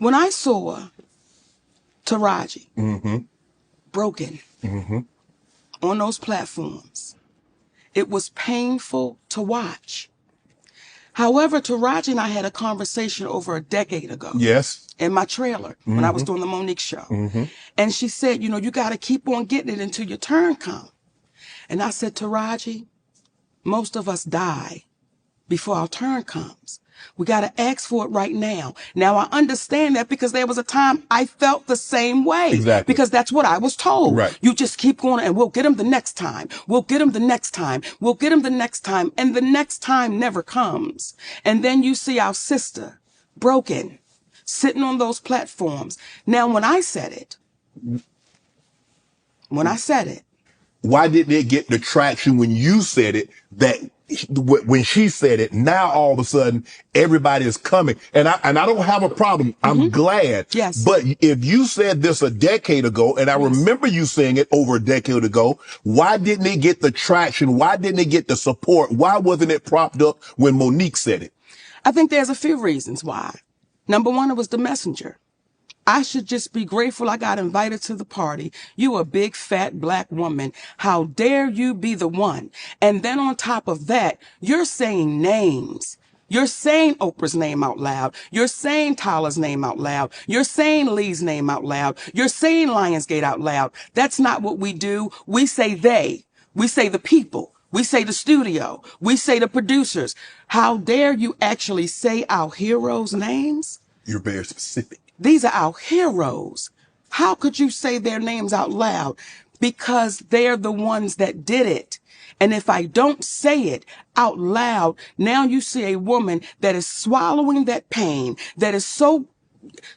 When I saw Taraji broken on those platforms, it was painful to watch. However, Taraji and I had a conversation over a decade ago. Yes. In my trailer when I was doing the Monique show. And she said, you know, you got to keep on getting it until your turn comes. And I said, Taraji, most of us die before our turn comes. We got to ask for it right now. Now, I understand that because there was a time I felt the same way. Exactly. Because that's what I was told. Right. You just keep going and we'll get him the next time. We'll get him the next time. We'll get him the next time. And the next time never comes. And then you see our sister broken, sitting on those platforms. Now, when I said it, why didn't it get the traction when you said it that when she said it? Now all of a sudden everybody is coming, and I don't have a problem. I'm glad. Yes. But if you said this a decade ago, and I remember you saying it over a decade ago, why didn't it get the traction? Why didn't it get the support? Why wasn't it propped up when Monique said it? I think there's a few reasons why. Number one, it was the messenger. I should just be grateful I got invited to the party. You a big fat black woman. How dare you be the one? And then on top of that, you're saying names. You're saying Oprah's name out loud. You're saying Tyler's name out loud. You're saying Lee's name out loud. You're saying Lionsgate out loud. That's not what we do. We say they. We say the people. We say the studio. We say the producers. How dare you actually say our heroes' names? You're very specific. These are our heroes. How could you say their names out loud? Because they're the ones that did it. And if I don't say it out loud, now you see a woman that is swallowing that pain, that is so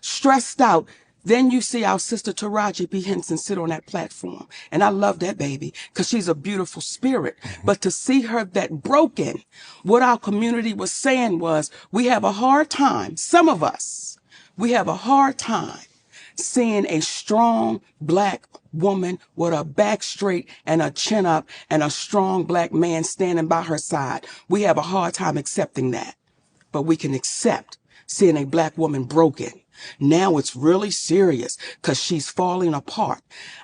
stressed out. Then you see our sister Taraji P. Henson sit on that platform. And I love that baby because she's a beautiful spirit. But to see her that broken, what our community was saying was, we have a hard time, some of us, we have a hard time seeing a strong black woman with her back straight and a chin up and a strong black man standing by her side. We have a hard time accepting that. But we can accept seeing a black woman broken. Now it's really serious because she's falling apart.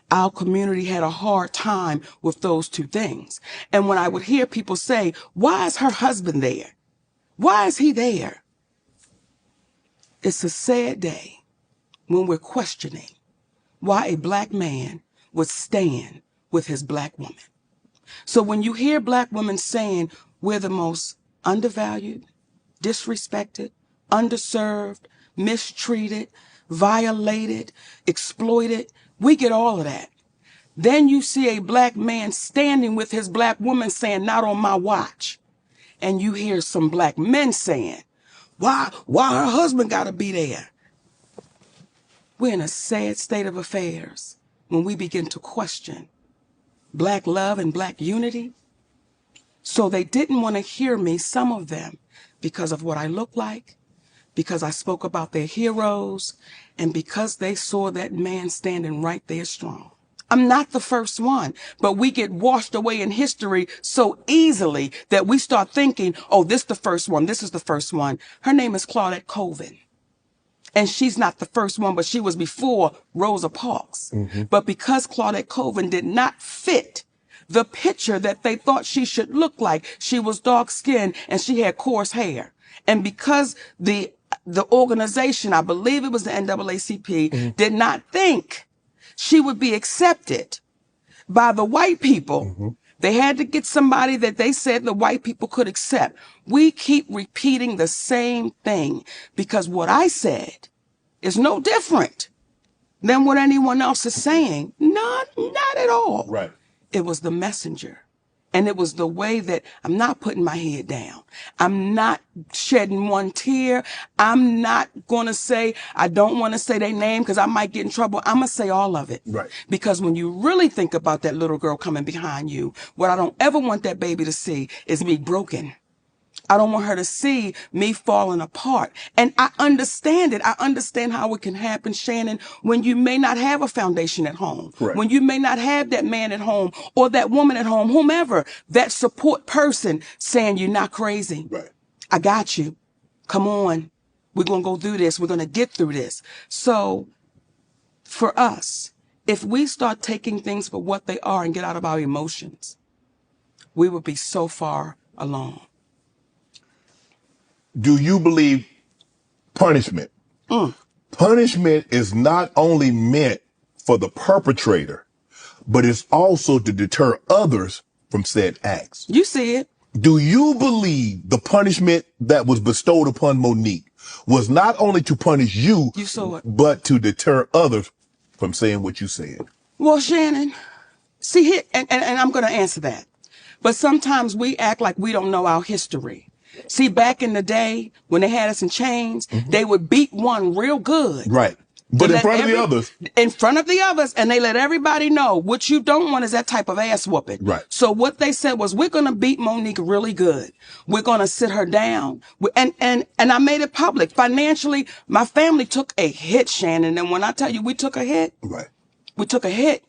Our community had a hard time with those two things. And when I would hear people say, why is her husband there? Why is he there? It's a sad day when we're questioning why a black man would stand with his black woman. So when you hear black women saying we're the most undervalued, disrespected, underserved, mistreated, violated, exploited, we get all of that. Then you see a black man standing with his black woman saying, not on my watch. And you hear some black men saying, why her husband gotta be there? We're in a sad state of affairs when we begin to question black love and black unity. So they didn't want to hear me, some of them, because of what I look like, because I spoke about their heroes, and because they saw that man standing right there strong. I'm not the first one, but we get washed away in history so easily that we start thinking, oh, this is the first one. This is the first one. Her name is Claudette Colvin. And she's not the first one, but she was before Rosa Parks. But because Claudette Colvin did not fit the picture that they thought she should look like, she was dark skinned and she had coarse hair. And because the organization, I believe it was the NAACP, did not think she would be accepted by the white people, they had to get somebody that they said the white people could accept. We keep repeating the same thing because what I said is no different than what anyone else is saying. Not at all. Right. It was the messenger. And it was the way that I'm not putting my head down. I'm not shedding one tear. I'm not going to say, I don't want to say their name because I might get in trouble. I'm going to say all of it. Right. Because when you really think about that little girl coming behind you, what I don't ever want that baby to see is me broken. I don't want her to see me falling apart. And I understand it. I understand how it can happen, Shannon, when you may not have a foundation at home. Correct. When you may not have that man at home or that woman at home, whomever, that support person saying you're not crazy. Right. I got you. Come on. We're going to go through this. We're going to get through this. So for us, if we start taking things for what they are and get out of our emotions, we would be so far along. Do you believe punishment? Punishment is not only meant for the perpetrator, but it's also to deter others from said acts. You see it. Do you believe the punishment that was bestowed upon Monique was not only to punish you, saw it, but to deter others from saying what you said? Well, Shannon, see here, and I'm going to answer that. But sometimes we act like we don't know our history. See, back in the day when they had us in chains, they would beat one real good. Right. But in front of the others. In front of the others, and they let everybody know what you don't want is that type of ass whooping. Right. So what they said was, we're going to beat Monique really good. We're going to sit her down. And I made it public. Financially, my family took a hit, Shannon. And when I tell you we took a hit, right, we took a hit.